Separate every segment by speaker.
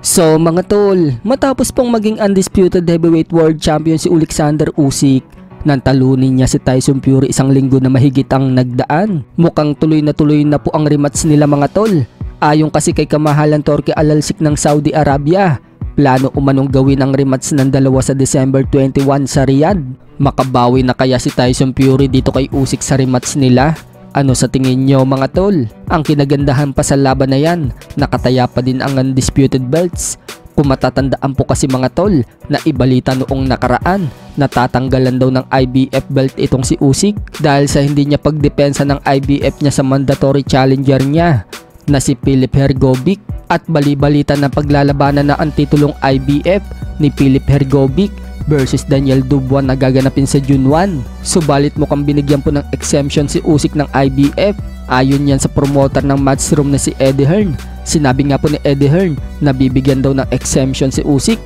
Speaker 1: So mga tol, matapos pong maging undisputed heavyweight world champion si Alexander Usyk, nantalunin niya si Tyson Fury isang linggo na mahigit ang nagdaan. Mukhang tuloy na po ang rematch nila mga tol. Ayon kasi kay kamahalan Turki Al-Alsik ng Saudi Arabia, plano umanong gawin ang rematch ng dalawa sa December 21 sa Riyadh. Makabawi na kaya si Tyson Fury dito kay Usyk sa rematch nila? Ano sa tingin nyo mga tol? Ang kinagandahan pa sa laban na yan, nakataya pa din ang undisputed belts. Kung matatandaan po kasi mga tol, na ibalita noong nakaraan, natatanggalan daw ng IBF belt itong si Usyk dahil sa hindi niya pagdepensa ng IBF niya sa mandatory challenger niya na si Filip Hrgovic, at bali-balita na paglalabanan na ang titulong IBF ni Filip Hrgovic versus Daniel Dubois na gaganapin sa June 1. Subalit mukhang binigyan po ng exemption si Usyk ng IBF. Ayon yan sa promoter ng Matchroom na si Eddie Hearn. Sinabi nga po ni Eddie Hearn na bibigyan daw ng exemption si Usyk.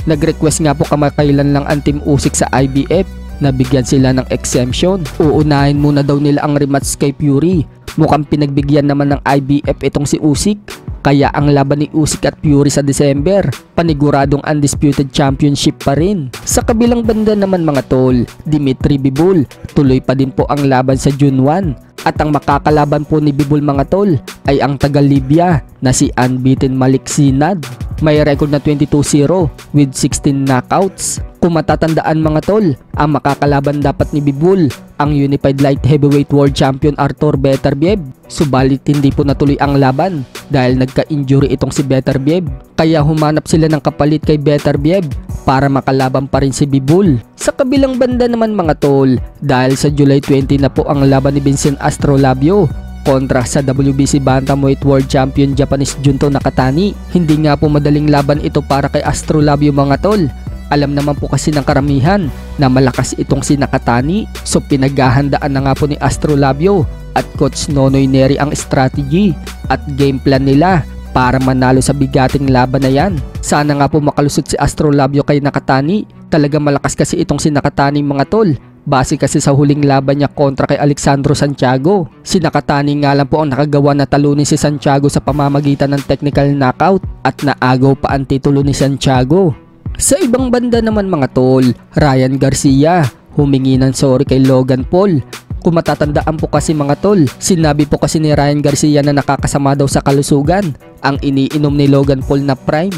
Speaker 1: Nag-request nga po kamakailan lang ang Team Usyk sa IBF na bigyan sila ng exemption. Uunahin muna daw nila ang rematch kay Fury. Mukhang pinagbigyan naman ng IBF itong si Usyk. Kaya ang laban ni Usyk at Fury sa December, paniguradong undisputed championship pa rin. Sa kabilang banda naman mga tol, Dmitry Bivol, tuloy pa din po ang laban sa June 1. At ang makakalaban po ni Bivol mga tol ay ang taga Libya na si unbeaten Malik Sinad. May record na 22-0 with 16 knockouts. Kung matatandaan mga tol, ang makakalaban dapat ni Bivol ang Unified Light Heavyweight World Champion Artur Beterbiev. Subalit hindi po natuloy ang laban dahil nagka-injury itong si Beterbiev. Kaya humanap sila ng kapalit kay Beterbiev para makalaban pa rin si Bivol. Sa kabilang banda naman mga tol, dahil sa July 20 na po ang laban ni Vincent Astrolabio kontra sa WBC Bantamweight World Champion Japanese Junto Nakatani. Hindi nga po madaling laban ito para kay Astrolabio mga tol. Alam naman po kasi ng karamihan na malakas itong si Nakatani. So pinaghahandaan na nga po ni Astrolabio at Coach Nonoy Neri ang strategy at game plan nila para manalo sa bigating laban na yan. Sana nga po makalusot si Astrolabio kay Nakatani. Talaga malakas kasi itong si Nakatani mga tol. Base kasi sa huling laban niya kontra kay Alexandro Santiago. Si Nakatani nga lang po ang nakagawa na talunin si Santiago sa pamamagitan ng technical knockout at naagaw pa ang titulo ni Santiago. Sa ibang banda naman mga tol, Ryan Garcia humingi ng sorry kay Logan Paul. Kung matatandaan po kasi mga tol, sinabi po kasi ni Ryan Garcia na nakakasama daw sa kalusugan ang iniinom ni Logan Paul na Prime.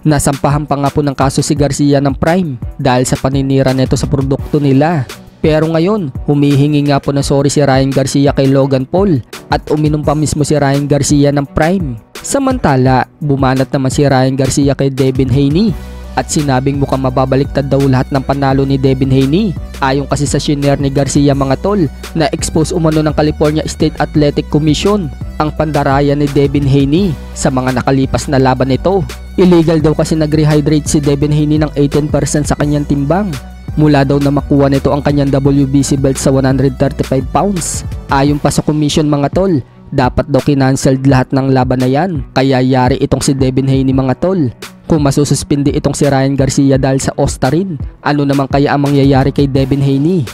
Speaker 1: Nasampahan pa nga po ng kaso si Garcia ng Prime dahil sa paninira nito sa produkto nila. Pero ngayon, humihingi nga po ng sorry si Ryan Garcia kay Logan Paul at uminom pa mismo si Ryan Garcia ng Prime. Samantala, bumanat naman si Ryan Garcia kay Devin Haney at sinabing mukhang mababaliktad daw lahat ng panalo ni Devin Haney. Ayon kasi sa shinare ni Garcia mga tol, na expose umano ng California State Athletic Commission ang pandaraya ni Devin Haney sa mga nakalipas na laban nito. Illegal daw kasi nag-rehydrate si Devin Haney ng 18% sa kanyang timbang mula daw na makuha nito ang kanyang WBC belt sa 135 pounds. Ayon pa sa commission mga tol, dapat daw kinancelled lahat ng laban na yan. Kaya yari itong si Devin Haney mga tol. Kung masususpindi itong si Ryan Garcia dahil sa Ostarin, ano naman kaya ang mangyayari kay Devin Haney?